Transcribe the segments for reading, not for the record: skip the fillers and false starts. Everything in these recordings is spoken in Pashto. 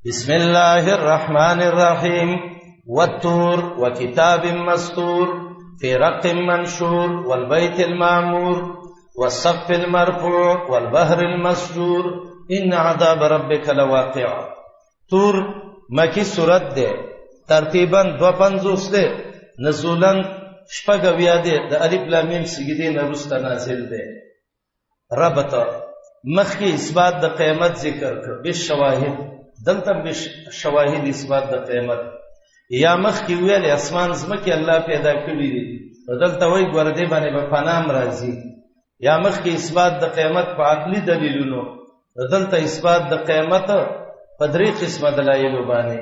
بسم الله الرحمن الرحيم والطور وكتاب مسطور في رق منشور والبيت المعمور والسقف المرفوع والبحر المسجور إن عذاب ربك لواقع. طور مکی سورت ده، ترتیباً 250 ده، نزولاً شپږ ده، د الف لام میم سجدې نه وروسته نازل ده. ربط مخکې اثبات د قیامت ذکر کړ بالشواهد، دلته بالشواهد اثبات د قیامت. یا مخکې ویل اسمان زمکه الله پیدا کړی دي، دلته وایي ګوره دې باندې به پنام راځي. یا مخکې اثبات د قیامت په عقلي دلیلونو، دلته اثبات د قیامت په درې قسمه دلایلو باندې.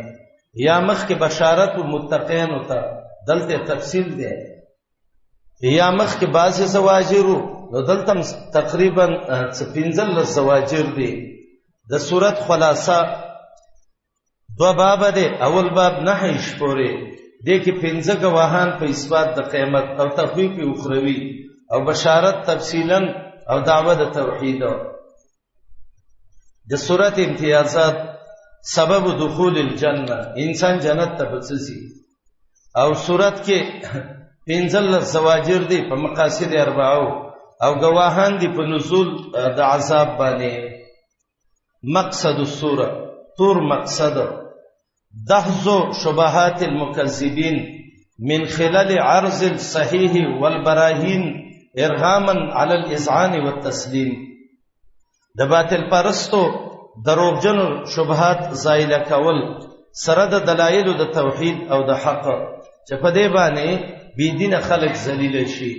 یا مخکې بشارت متقین ته، دلته تفصیل دی. یا مخکې بعضې زواجرو، دلته تقریبا 15 زواجر دي. د صورت خلاصه 2 باب دی. اول باب 9 پورې دې کې 15 گواهان په اثبات د قیامت او تخویف اخروی او بشارت تفصیلا او دعوه د توحید. د صورت امتیازات سبب دخول الجنه، انسان جنت ته بچي. او صورت کې 15 زواجر دي په مقاصد اربعو او گواهان دي په نزول د عذاب باندې. مقصد السوره طور مقصد دحض شبهات المكذبين من خلال عرض الصحيح والبراهين ارغاما على الاذعان والتسليم. د باطل پرستو دروغجنو شبهات زایل کول سره د دلایل د توحید او د حق چې په دې باندې بی دین خلق ذلیل شي.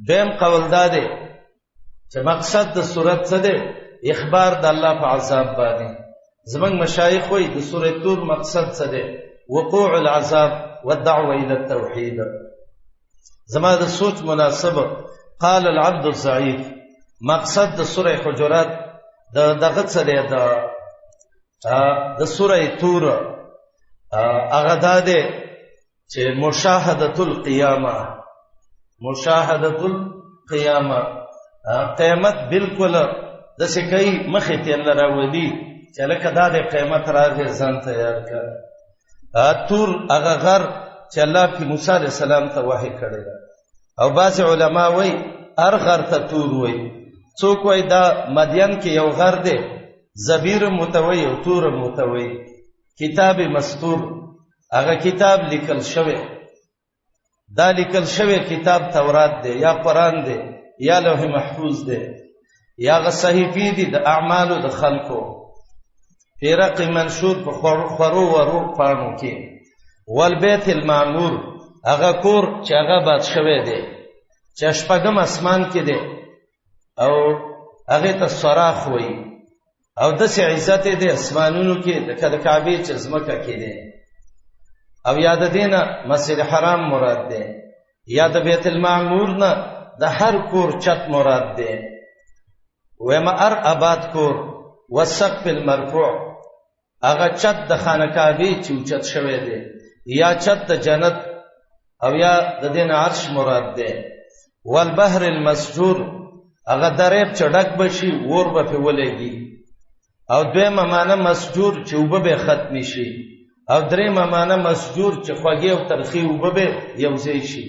دیم قول داده چې مقصد د صورت څه دی؟ اخبار د الله په عذاب باندې. زمنګ مشایخ وایي د سورۃ طور مقصد څه دی؟ وقوع العذاب والدعوه الى التوحید. زما د سوچ مناسبه قال العبد الضعيف مقصد د سورۃ حجرات دغه څه دی؟ د سورۃ طور هغه داده چې مشاهده القیامه، مشاهده القیامه، قیامت بالکل د سکی مخې ته الله راولي چې لکه دا د قیامت راغی ځان تیار کړ. طور هغه غر چې الله په موسی علیه السلام ته وحی کړی او بعض علما وایي هر غر ته طور وایي. څوک وایي دا مدین کې یو غر دی، زبیر متوي او طور متوي. کتاب مسطور هغه کتاب لیکل شوی، دا لیکل شوی کتاب تورات دی یا قرآن دی یا لوح محفوظ دی یا غ صحیفې دي د اعمالو د خلقو. پیرق منشور په خورو ورو پاڼو کې. والبیت المعمور هغه کور چې هغه باد شوی دی چې شپږم اسمان کې دی او هغه ته صراخ وایي او داسې عزت دی اسمانونو کې د کعبې چې ځمکه کې دی. او یاد دینه مسجد حرام مراد دی، یا د بیت المعمور نه د هر کور چت مراد دی. وما ار آباد کور والسقف المرفوع هغه چت د خانه کعبه چې اوچت شوی دی، یا چت د جنت او یا د دین عرش مراد دی. والبحر المسجور هغه دریاب چې ډک بشي ور به په ولېږي. او دویمه معنی مسجور چې وبه به ختم شي. او دریمه معنی مسجور چې خوږی او ترخی وبه به یو ځای شي.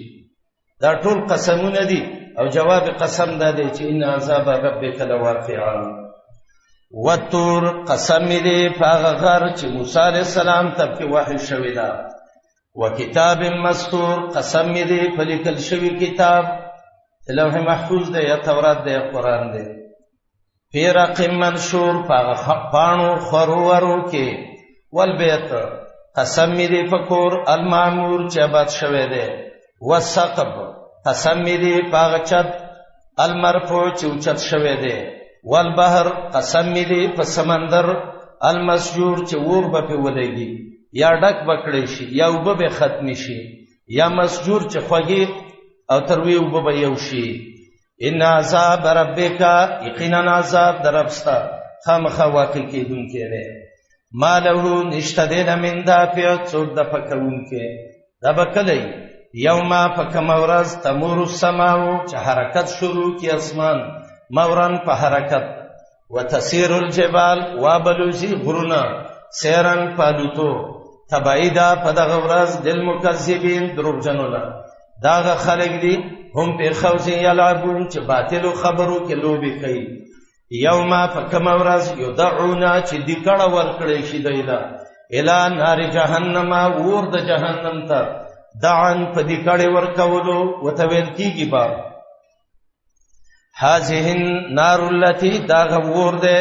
دا ټول قسمونه دي او جواب قسم دا دی چې ان عذاب ربک لواقع. والطور قسم دی په غر چې موسی علیہ السلام ته په وحی شوی دا. وکتاب مسطور قسم دی په لیکل شوی کتاب، لوح محفوظ دی یا تورات دی یا قرآن دی. فی رق منشور په پاڼو خورو کې. والبیت قسم دی په کور المعمور چې آباد شوی دی. والسقف قسم دی په چت المرفوع چې اوچت شوی دی. والبحر قسم دی په سمندر المسجور چې اور به په ولېږي یا ډک بکړی شي یا وبه به ختم شي، یا مسجور چې خوږی او تروی وبه به یو شي. ان عذاب ربک یقینا عذاب دربستا خامخا واقع کېدونکی دی. ما له نشته دی من دافع څوک د پکونکی. دا به کله یوما فکم ورځ تمور السماو چې حرکت شروع کی اسمان مورن په حرکت. وتسير الجبال وابلوزی غرونا سیرن پالوتو تبعیدا په دغه ورځ للمکذبین دروغجنونه داغه خلک دي هم په خوځ یلعبون چې باطل خبرو کې لوبي کوي یوم فکم ورځ یدعونا چې دی کړه ور کړی شي دیلا الی نار جهنم ور د جهنم ته دعن په دی کړه ور کولو وتویل کیږي با هذه النار التي داغور ده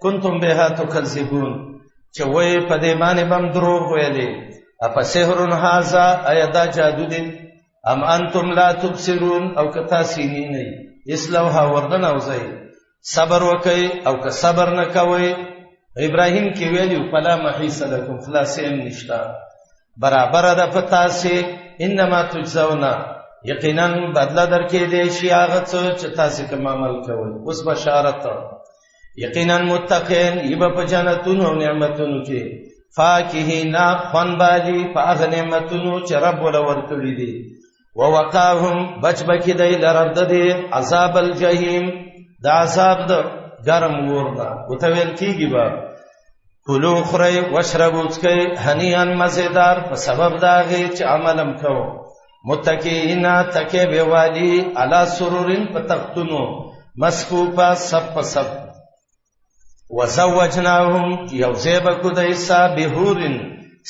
کنتم بها تکذبون چې وای په دې باندې بم دروغ ویلې اپ سحر هذا ایدا جادو دي ام انتم لا تبصرون او کتا سینې نه اسلوها وردن او زئی صبر وکي او که صبر نه کوي ابراهيم کې ویلو فلا محيص لكم خلاصين نشتا برابر ده پتا سي انما تجزون یقینا بدلا درکې دي شي هغه څه چې تاسو کوم عمل کوئ اوس بشارت یقینا متقین یبه په جنتونو او نعمتونو کې فاکهینا خوان باجی په هغه نعمتونو چې رب ول ورکړي دي ووقاهم بچبکی دی لرد دی عذاب الجحیم دا عذاب د ګرم وردا وتویل کیږي با کلو خری واشربوا اسکی هنیان مزیدار په سبب داغه چې عملم کوو متکئینا تکه بیوالی علی سرورن پتختونو مسکوفا سب سب وزوجناهم یوزیب کدیسا بهورن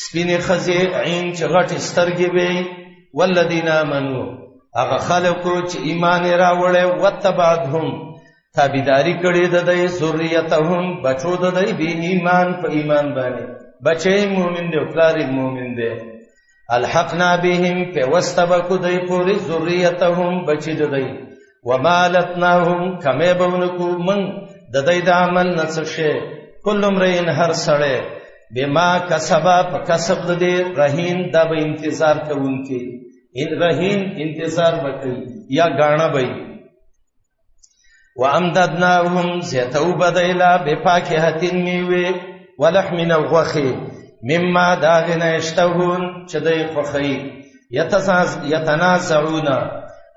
سپین خزی عین چغټ سترګې وی والذین آمنو هغه خلکو چې ایمان راوړل وتبعهم تابعداري کړې د دې ذریتهم بچو د دې به ایمان په ایمان باندې بچي مؤمن دی او پلار مؤمن دی الحقنا بهم فاستبقوا دای پوری ذریتهم بچی دای ومالتناهم کمه بونکو من د دای د عمل نڅشه کل امرئن هر سړی بما کسبا په کسب د دې رهین د به انتظار کوونکی ان رهین انتظار وکي یا غاڼه وي وامددناهم زيتو بدیلا بفاکهتین میوه ولحم وغخی مما داغنا اشتهون چې دای خوخی یتنازعون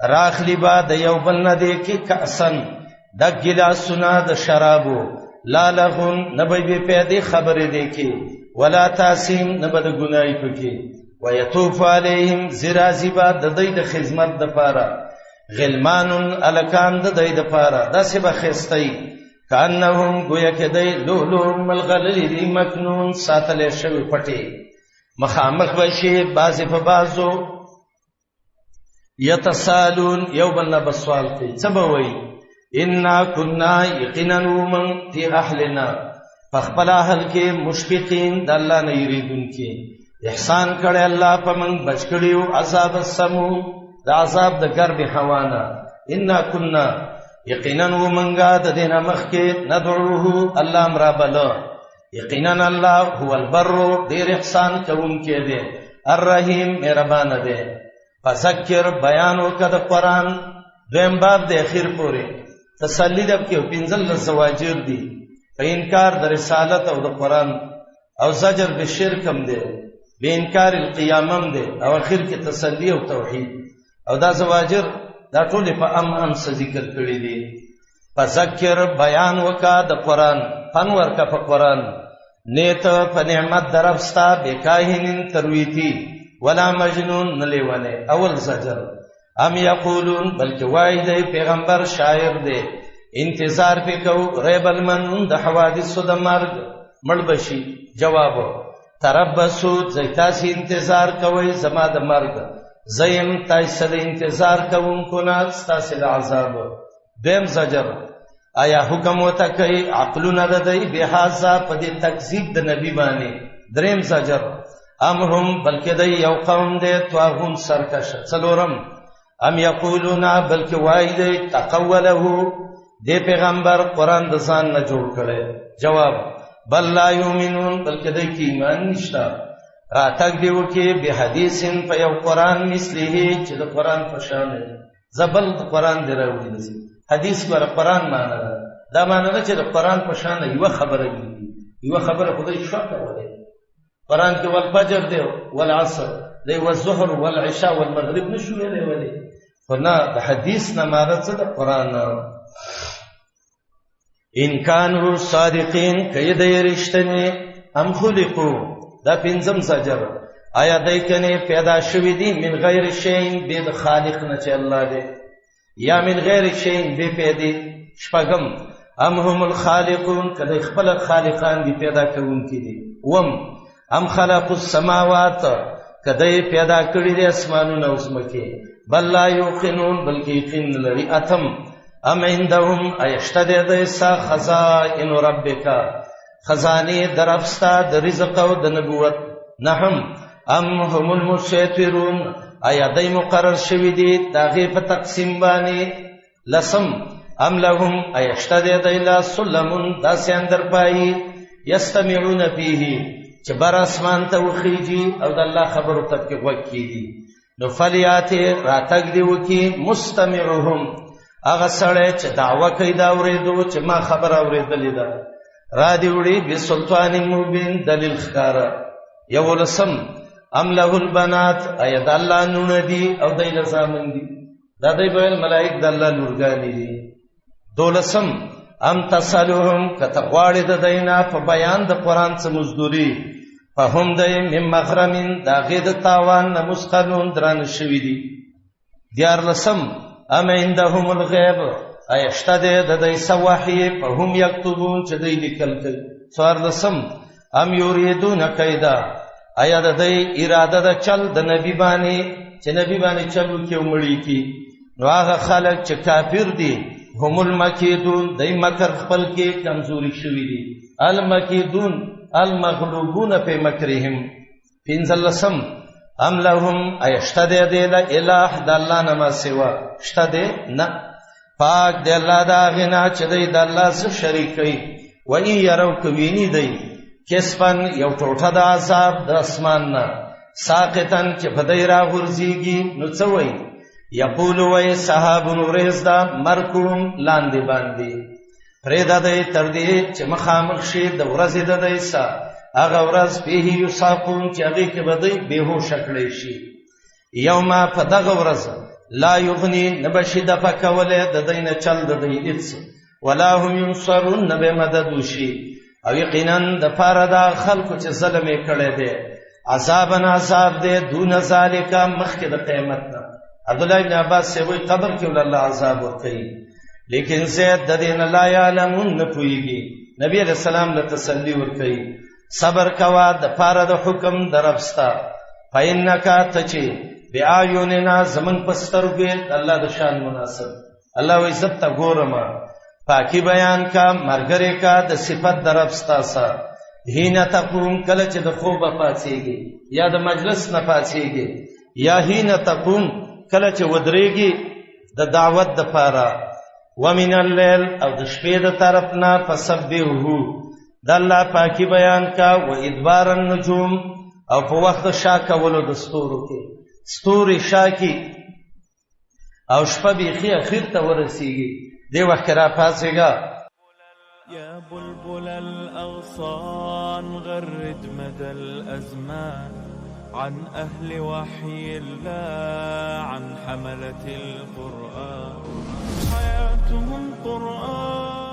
راخلی با د یو بل نه دی کې کاسن د ګلاسونه د شرابو لا لغون نبی به پیدا خبره دی کې ولا تاسیم نبد ګنای پکې ويطوف عليهم زرازبا د دې د خدمت د پاره غلمان الکان د دې د پاره داسې بخستای کانهم گویا کې دی لولو ملغللی مکنون ساتل شوی پټي مخامخ بشي بازي په بازو یتسالون یوبن بسوال کوي سبوي ان كنا یقینا من فی اهلنا فخبل اهل کې مشفقین د الله نه یریدون کې احسان کړي الله په من بچکړیو عذاب السمو د عذاب د ګرب حوانا ان كنا یقینا ومنګه د دینه مخ کې ندعوه الله امر بلا یقینا الله هو البر ډیر احسان کوونکی دی الرحیم مهربان دی فذکر بیان وکړه قرآن دیم باب د اخیر پورې تسلی دب کې پنځل زواجر دي په انکار د رسالت او د قرآن او زجر به شرک هم دی به انکار القیامم دی او اخر کې تسلی او توحید او دا زواجر دا ټول په ام ذکر کړی دي فذکر بیان وکا د قرآن فنور کا په قرآن نیت په نعمت درفستا بکاهین ترویتی ولا مجنون نلیونه اول زجر ام یقولون بلکې وای دی پیغمبر شاعر دی انتظار وکاو ریب المنون د حوادث د مرګ مړ بشي جواب تربصوا زیتاسی انتظار کوي زما د مرګ زیم تاسو د انتظار کوونکو نه تاسو د عذاب دیم زجر آیا حکم وته کوي عقلونه د دی به حاضر په دې تکذیب د نبی باندې دریم زجر ام هم بلکې د یو قوم دی توغون سرکش څلورم ام یقولون بلکې وای دی تقوله دی پیغمبر قران د ځان نه جوړ کړي جواب بل لا یؤمنون بلکې د ایمان نشته راتګ دی وکي به حدیثن په یو قران مثله چې د قران په شان دی زبل د قران دی راوړي دي حدیث پر قران معنی دا معنی نه چې د قران په شان یو خبره دی یو خبره خدای شوکه وله قران کې والفجر دی والعصر دی والظهر والعشاء والمغرب نشو ویلې وله فنا د حدیث نه معنی څه د قران ان كانوا صادقين کید رښتنی ام خلقو دا پنځم زجر آیا دای کنه پیدا شوی دي من غیر شین بيد خالق نه چې الله دی یا من غیر شین به پیدا شپږم ام هم الخالقون کله خپل خالقان دي پیدا کوونکي دي وم ام خلق السماوات کله پیدا کړی دي اسمانونه او زمکه بل لا یوقنون بلکې یقین لري اتم ام عندهم ایشتد دیسا خزائن ربک خزانه درفستا د رزق او د نبوت نهم ام هم المسیطرون آیا دای مقرر شوی دي داغه په تقسیم باندې لسم ام لهم ایشتد دیلا سلمون داسیان در پای یستمعون فیه چې بر اسمان ته وخیږي او د الله خبرو ته کې وکیږي نو فلیات راتګ دی وکي مستمعهم هغه سره چې دعوه کوي دا اورېدو چې ما خبر اورېدلې ده را دی وړي به سلطان مبین دلیل ښکارا یو لسم ام له البنات ايد الله نون دي او دایله زامن دي دا دای په ملائک د الله لورګانی دي دولسم ام تسلهم کتغواړي د دینا په بیان د قران څخه مزدوري په هم د مم مغرمن دا غید تاوان مسقلون درن شوی دي دیار لسم ام عندهم الغیب ایشتد د دای سواحی په هم یكتبون چې دی لیکل کوي څوار لسم ام یریدون کیدا ایا د دې اراده د چل د نبی باندې چې نبی باندې چلو کې ومړی کی نو هغه خلک چې کافر دي هم المکیدون دای مکر خپل کې کمزوري شوی دي المکیدون المغلوبون فی مکرهم پنځلسم ام لهم ایشتد د الہ د الله نه ما سوا شتد نه پاک د الله دا غنا چې د الله سره شریکي و ای يرو کوینی دی کسبن یو ټوټه د عذاب د اسمان نه ساقطن چې فدای را غورځيږي نو څه وای یقول وای صحاب نورز دا مرکوم لاندې باندې فريدا دې تر دې چې مخامخ شي د ورځې د دیسا هغه ورځ به یساقون چې هغه کې بدای بهوش کړي شي یوم فدغه ورځ لا یغنی نبشد فکوله د دینه چل د دې اڅ ولا هم ينصرون نبه مدد وشي او یقینا د پاره دا خلکو چې ظلم یې کړی دی عذاب دی دون ذالک مخکې د قیامت نه عبد الله ابن عباس سے وی قبر کې ول الله عذاب ورکړي لیکن زید د دین لا یعلمون نه پويږي نبی علیہ السلام له تسلی ورکړي صبر کوا د پاره د حکم درپستا فینک تچی بیاایوننا زمن پسترګې الله د شان مناسب الله و عزت ته ګورما پاکی بیان کا مرګره کا د صفت درپستا سا هینا تقوم کله چې د خوبه پاتېږي یا د مجلس نه پاتېږي یا هینا تقوم کله چې ودرېږي د دعوت د پاره ومن الليل او د شپې د طرف نه فسبحه د الله پاکی بیان کا و ادبار النجوم او په وخت شاکه ولو د ستورو کې ستوري شاکی او شپه بيخي اخر ته ورسیږي دی وخت را پاسېګا يا بلبل الأغصان غرد مدى الأزمان عن أهل وحي الله عن حملة القرآن حياتهم قرآن